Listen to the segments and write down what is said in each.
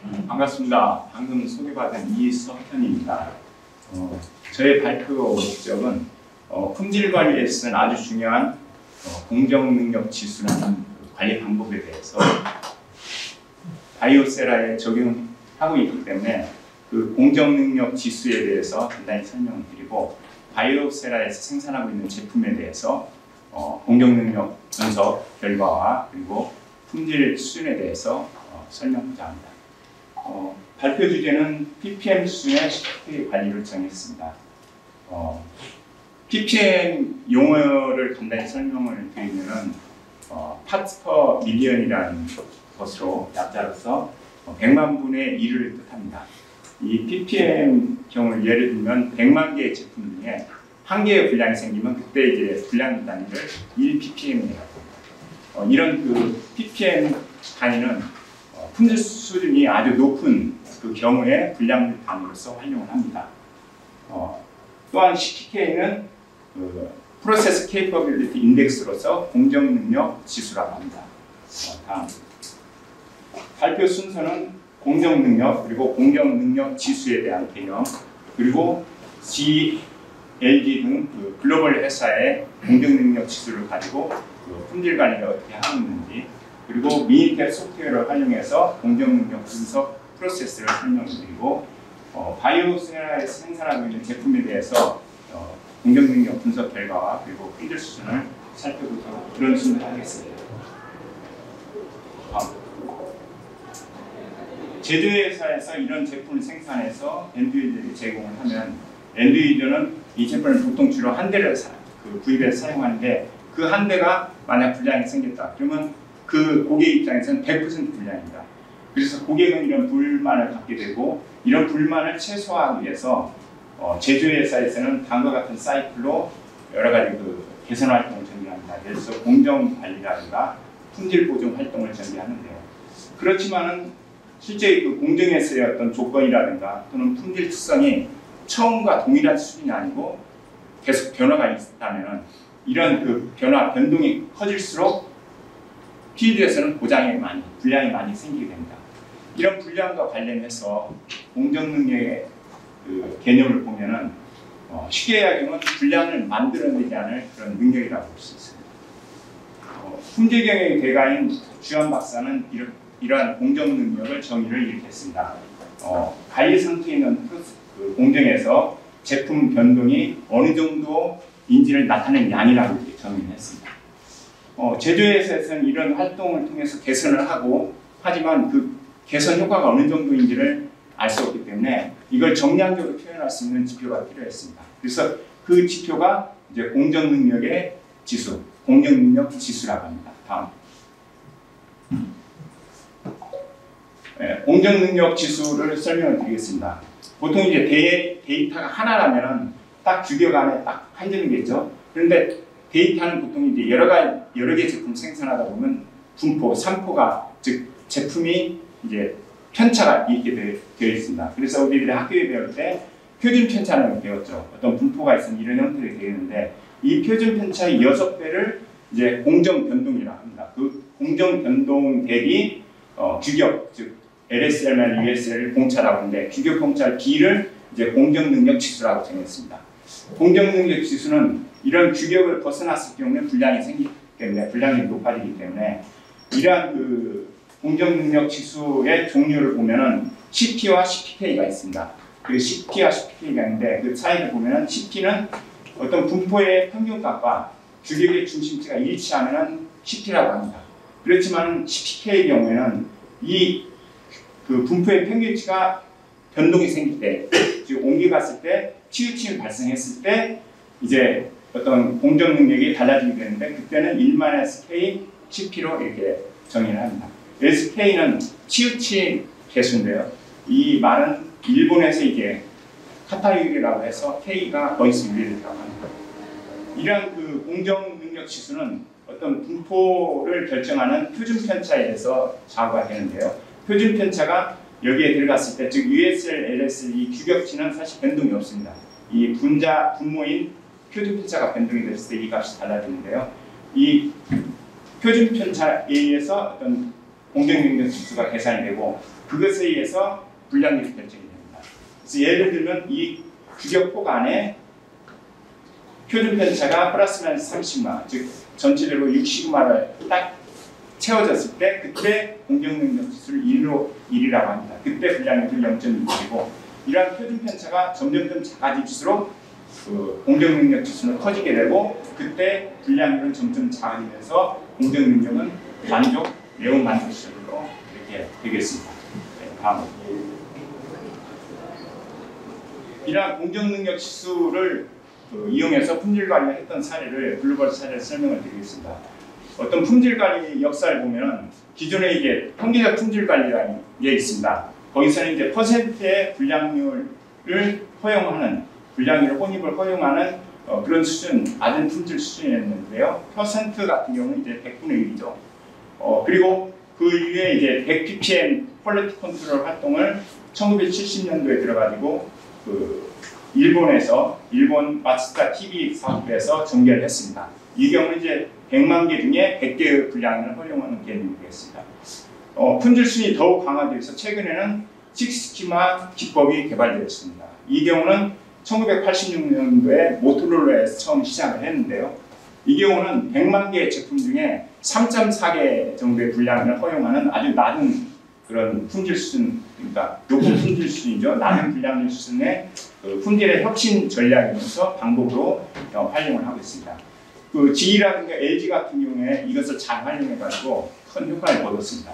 반갑습니다. 방금 소개받은 이석현입니다. 저의 발표 목적은 품질 관리에 있어서는 아주 중요한 공정 능력 지수라는 관리 방법에 대해서 바이오세라에 적용하고 있기 때문에 그 공정 능력 지수에 대해서 간단히 설명을 드리고, 바이오세라에서 생산하고 있는 제품에 대해서 공정 능력 분석 결과와 그리고 품질 수준에 대해서 설명하고자 합니다. 발표 주제는 ppm 수준의 CPK 관리를 정했습니다. ppm 용어를 간단히 설명을 드리면은 parts per million이라는 것으로 약자로서 100만 분의 1을 뜻합니다. 이 ppm 경우를 예를 들면 100만 개의 제품 중에 한 개의 불량이 생기면 그때 이제 불량 단위를 1ppm이라고 합니다. 이런 그 ppm 단위는 품질 수준이 아주 높은 그 경우에 불량 단위로서 활용을 합니다. 또한 CPK는 그 Process Capability Index로서 공정 능력 지수라고 합니다. 다음 발표 순서는 공정 능력 그리고 공정 능력 지수에 대한 개념, 그리고 GLG 등 그 글로벌 회사의 공정 능력 지수를 가지고 그 품질 관리를 어떻게 하고 있는지, 그리고 미니탭 소프트웨어를 활용해서 공정 능력 분석 프로세스를 설명드리고, 바이오세라에서 생산하고 있는 제품에 대해서 공정 능력 분석 결과와 그리고 품질 수준을 살펴보도록 그런 순서를 하겠습니다. 제조회사에서 이런 제품을 생산해서 엔드유저에게 제공을 하면, 엔드유저는 이 제품을 보통 주로 한 대를 구입해서 사용하는데, 그 한 대가 만약 불량이 생겼다 그러면 그 고객 입장에서는 100% 불량입니다. 그래서 고객은 이런 불만을 갖게 되고, 이런 불만을 최소화하기 위해서 제조회사에서는 다음과 같은 사이클로 여러 가지 그 개선 활동을 전개합니다. 예를 들어서 공정 관리라든가 품질 보증 활동을 전개하는데요. 그렇지만은 실제 그 공정에서의 어떤 조건이라든가 또는 품질 특성이 처음과 동일한 수준이 아니고 계속 변화가 있다면은, 이런 그 변동이 커질수록 필드에서는 불량이 많이 생기게 됩니다. 이런 불량과 관련해서 공정 능력의 그 개념을 보면은 쉽게 이야기하면 불량을 만들어내지 않을 그런 능력이라고 볼 수 있습니다. 품질 경영의 대가인 주한 박사는 이러한 공정 능력을 정의를 이렇게 했습니다. 관리 상태에 있는 그 공정에서 제품 변동이 어느 정도인지를 나타내는 양이라고 이렇게 정의를 했습니다. 제조회사에서는 이런 활동을 통해서 개선을 하고, 하지만 그 개선 효과가 어느 정도인지를 알 수 없기 때문에 이걸 정량적으로 표현할 수 있는 지표가 필요했습니다. 그래서 그 지표가 이제 공정 능력의 지수, 공정 능력 지수라고 합니다. 다음. 공정 능력 지수를 설명을 드리겠습니다. 보통 이제 데이터가 하나라면 딱 규격 안에 딱 한정이겠죠. 그런데 데이터는 보통 이제 여러 개 제품 생산하다 보면 분포, 산포가, 즉 제품이 이제 편차가 이렇게 되어 있습니다. 그래서 우리들이 학교에 배울 때 표준 편차라는 걸 배웠죠. 어떤 분포가 있으면 이런 형태로 되어 있는데, 이 표준 편차의 6배를 이제 공정 변동이라고 합니다. 그 공정 변동 대비 규격, 즉 LSL이나 USL을 공차라고 하는데, 규격 공차 B를 이제 공정 능력 지수라고 정했습니다. 공정 능력 지수는 이런 규격을 벗어났을 경우에 불량이 생기기 때문에, 불량이 높아지기 때문에, 이러한 그 공정 능력 지수의 종류를 보면은 CP와 CPK가 있습니다. 그 CP와 CPK가 있는데, 그 차이를 보면은 CP는 어떤 분포의 평균값과 규격의 중심치가 일치하면은 CP라고 합니다. 그렇지만 CPK의 경우에는 이 그 분포의 평균치가 변동이 생길 때, 즉 옮겨갔을 때, 치우침이 발생했을 때 이제 어떤 공정 능력이 달라지게 되는데, 그때는 1-K CP로 이렇게 정의를 합니다. 그래서 K는 치우침 개수인데요. 이 말은 일본에서 이게 카타유리라고 해서 K가 거기서 유래됐다고 합니다. 이러한 그 공정 능력 지수는 어떤 분포를 결정하는 표준 편차에 대해서 좌우가 되는데요. 표준 편차가 여기에 들어갔을 때, 즉 USL, LSL 이 규격치는 사실 변동이 없습니다. 이 분모인 표준 편차가 변동이 됐을 때 이 값이 달라지는데요. 이 표준 편차에 의해서 어떤 공정 능력 지수가 계산이 되고, 그것에 의해서 불량률이 결정이 됩니다. 그래서 예를 들면 이 규격폭 안에 표준 편차가 플러스 마이너스 30마, 즉 전체적으로 6시그마를 딱 채워졌을 때 그때 공정능력 지수를 1이라고 합니다. 그때 불량률은 0.6이고 이러한 표준 편차가 점점 작아질수록 그 공정능력 지수는 커지게 되고 그때 불량률은 점점 작아지면서 공정능력은 매우 만족 수준으로 이렇게 되겠습니다. 네, 다음. 이러한 공정능력 지수를 이용해서 품질 관리를 했던 사례를 글로벌 사례를 설명을 드리겠습니다. 어떤 품질 관리 역사를 보면 기존에 이게 통계적 품질 관리라는 게 있습니다. 거기서는 이제 퍼센트의 불량률을 허용하는 불량률 혼입을 허용하는 그런 수준, 낮은 품질 수준이었는데요. 퍼센트 같은 경우는 이제 100분의 1이죠. 그리고 그 이후에 이제 100ppm 퀄리티 컨트롤 활동을 1970년도에 들어가지고 일본 마츠다 TV 사업부에서 전개했습니다. 이 경우는 이제 100만 개 중에 100개의 불량률을 허용하는 개념이 되겠습니다. 품질 수준이 더욱 강화되어서 최근에는 식스시그마 기법이 개발되었습니다. 이 경우는 1986년도에 모토로라에서 처음 시작을 했는데요. 이 경우는 100만 개의 제품 중에 3.4개 정도의 불량률을 허용하는 아주 낮은 그런 품질 수준, 그러니까 높은 품질 수준이죠. 낮은 불량률 수준의 품질의 혁신 전략이면서 방법으로 활용을 하고 있습니다. GE라든가 LG 같은 경우에 이것을 잘 활용해가지고 큰 효과를 얻었습니다.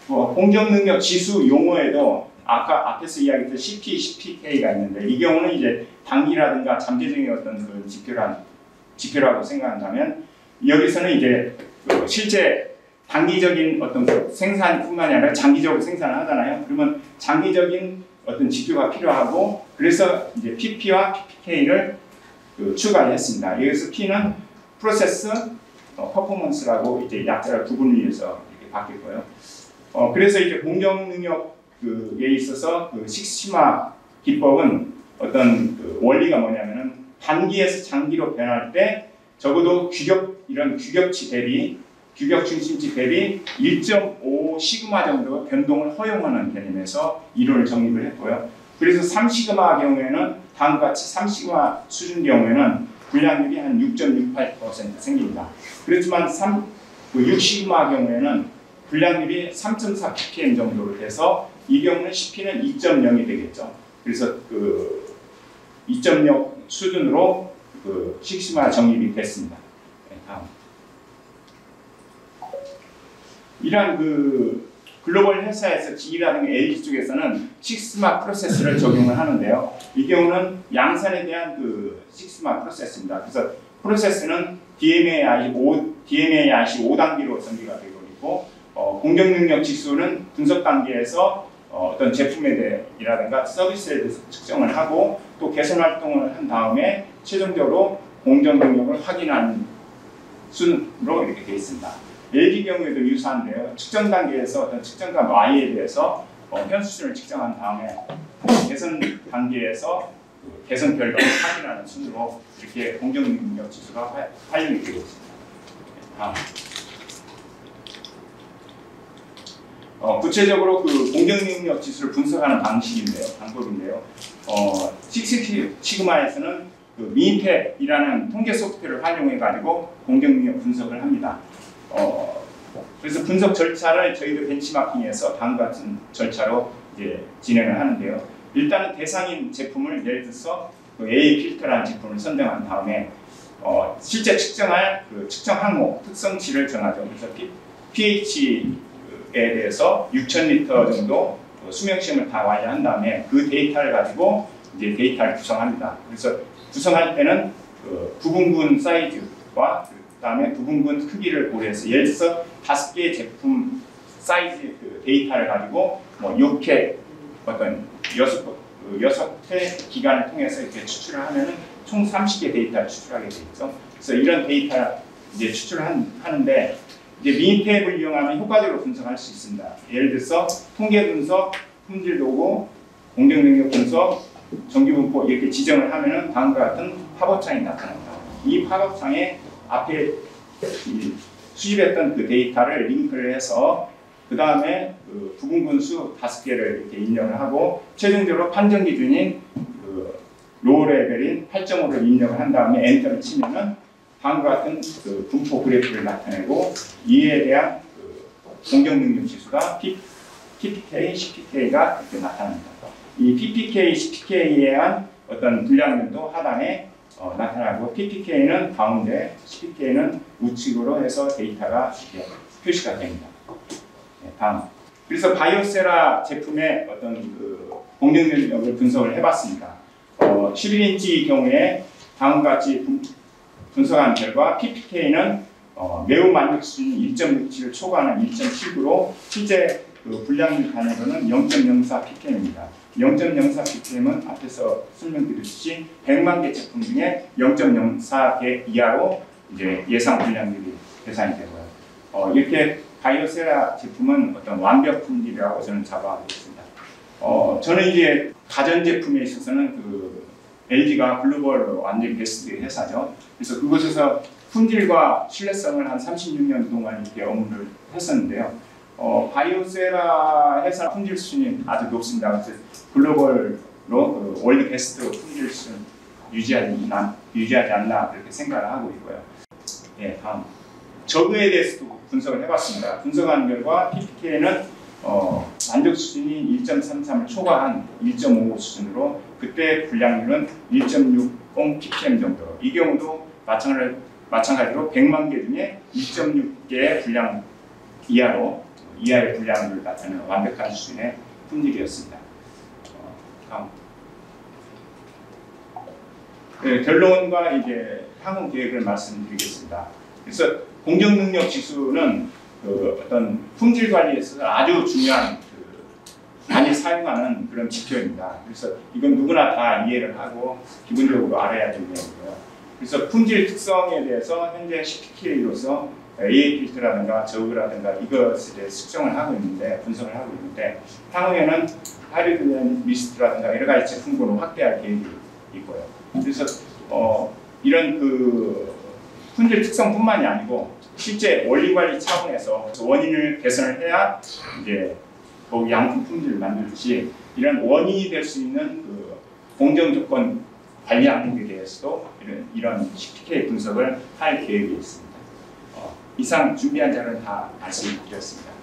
공정능력 지수 용어에도 아까 앞에서 이야기했던 CP, CPK가 있는데 이 경우는 이제 단기라든가 잠재적인 어떤 그 지표라고 생각한다면 여기서는 이제 실제 단기적인 어떤 생산뿐만이 아니라 장기적으로 생산을 하잖아요. 그러면 장기적인 어떤 지표가 필요하고 그래서 이제 PP와 PPK를 추가를 했습니다. 여기서 P는 프로세스 퍼포먼스라고 이제 약자를 구분을 위해서 이렇게 바뀌었고요. 그래서 이제 공정 능력에 있어서 식스시그마 기법은 어떤 원리가 뭐냐면은 단기에서 장기로 변할 때 적어도 이런 규격치 대비 규격 중심치 대비 1.5 시그마 정도 변동을 허용하는 개념에서 이론을 정립을 했고요. 그래서 3시그마 경우에는 다음과 같이 3시그마 수준 경우에는 불량률이 한 6.68% 생깁니다. 그렇지만 6시그마 경우에는 불량률이 3.4 ppm 정도로 돼서 이 경우는 CP는 2.0이 되겠죠. 그래서 2.0 수준으로 식스시그마 정립이 됐습니다. 네, 다음. 이러한 글로벌 회사에서 GE라든가 LG 쪽에서는 식스시그마 프로세스를 적용을 하는데요. 이 경우는 양산에 대한 식스시그마 프로세스입니다. 그래서 프로세스는 DMAIC 5단계로 전개가 되고 있고 공정능력 지수는 분석 단계에서 어떤 제품에 대해라든가 서비스에 대해서 측정을 하고 또 개선 활동을 한 다음에 최종적으로 공정능력을 확인하는 순으로 이렇게 되어 있습니다. LG 경우에도 유사한데요. 측정 단계에서 어떤 측정값 Y에 대해서 현수 수준을 측정한 다음에 개선 단계에서 개선 결과를 확인하는 순으로 이렇게 공정능력 지수가 활용이 되고 있습니다. 다음. 구체적으로 공정능력 지수를 분석하는 방법인데요. 식스시그마에서는 미인탭이라는 통계 소프트웨어를 활용해가지고 공정능력 분석을 합니다. 그래서 분석 절차를 저희도 벤치마킹해서 다음과 같은 절차로 이제 진행을 하는데요. 일단은 대상인 제품을 예를 들어서 AA 필터라는 제품을 선정한 다음에 실제 측정할 측정 항목 특성치를 정하죠. 그래서 pH에 대해서 6,000리터 정도 수명 시험을 다 완료한 다음에 그 데이터를 가지고 이제 데이터를 구성합니다. 그래서 구성할 때는 부분군 사이즈와 그다음에 부분군 크기를 고려해서 예를 들어서 5개의 제품 사이즈 데이터를 가지고 뭐 6회 어떤 6회 기간을 통해서 이렇게 추출을 하면은 총 30개 데이터를 추출하게 되겠죠. 그래서 이런 데이터 이제 추출을 하는데 이제 미인탭을 이용하면 효과적으로 분석할 수 있습니다. 예를 들어서 통계 분석, 품질 도구, 공정능력 분석, 정규분포 이렇게 지정을 하면은 다음과 같은 팝업창이 나타납니다. 이 팝업창에 앞에 수집했던 그 데이터를 링크를 해서 그 다음에 그 부분 분수 5개를 이렇게 입력을 하고 최종적으로 판정 기준인 그 로우 레벨인 8.5를 입력을 한 다음에 엔터를 치면은 다음과 같은 그 분포 그래프를 나타내고 이에 대한 그 공정 능력 지수가 PPK, CPK가 이렇게 나타납니다. 이 PPK, CPK에 의한 어떤 분량률도 하단에 나타나고 PPK는 가운데, CPK는 우측으로 해서 데이터가 이렇게 표시가 됩니다. 네, 다음. 그래서 바이오세라 제품의 어떤 그 공정 능력을 분석을 해봤습니다. 11인치 경우에 다음과 같이 분석한 결과 PPK는 매우 만족 수준 1.67을 초과하는 1.79로 실제 그 분량률 단위로는 0.04 ppm입니다. 0.04 ppm은 앞에서 설명드렸듯이 100만 개 제품 중에 0.04개 이하로 이제 예상 분량률이 계산이 되고요. 이렇게 바이오세라 제품은 어떤 완벽 품질이라고 저는 자부하고 있습니다. 저는 이제 가전 제품에 있어서는 그 LG가 글로벌 완전 베스트 회사죠. 그래서 그곳에서 품질과 신뢰성을 한 36년 동안 이렇게 업무를 했었는데요. 바이오세라 회사 품질 수준이 아주 높습니다. 그래서 글로벌로 그 월드 베스트 품질 수준 유지하지 않나 그렇게 생각을 하고 있고요. 예, 다음. 저그에 대해서도 분석을 해봤습니다. 분석한 결과 PPK는 만족 수준이 1.33을 초과한 1.55 수준으로 그때 분량률은 1.60 ppm 정도. 이 경우도 마찬가지로 100만 개 중에 2.6개의 분량 이하의 분량률을 나타내는 완벽한 수준의 품질이었습니다. 다음. 네, 결론과 이제 향후 계획을 말씀드리겠습니다. 그래서 공정 능력 지수는 그 어떤 품질 관리에 있어서 아주 중요한 많이 사용하는 그런 지표입니다. 그래서 이건 누구나 다 이해를 하고 기본적으로 알아야 되는 거고요. 그래서 품질 특성에 대해서 현재 CPK로서 AA 필터라든가 저그라든가 이것에 대해 측정을 하고 있는데 분석을 하고 있는데 향후에는 하이드로젠 미스트라든가 여러 가지 제품군을 확대할 계획이 있고요. 그래서 이런 그 품질 특성뿐만이 아니고 실제 원리 관리 차원에서 원인을 개선을 해야 이제 뭐 양품 품질을 만들듯이 이런 원인이 될 수 있는 그 공정 조건 관리 항목에 대해서도 이런 CPK 분석을 할 계획이 있습니다. 이상 준비한 자료는 다 말씀드렸습니다.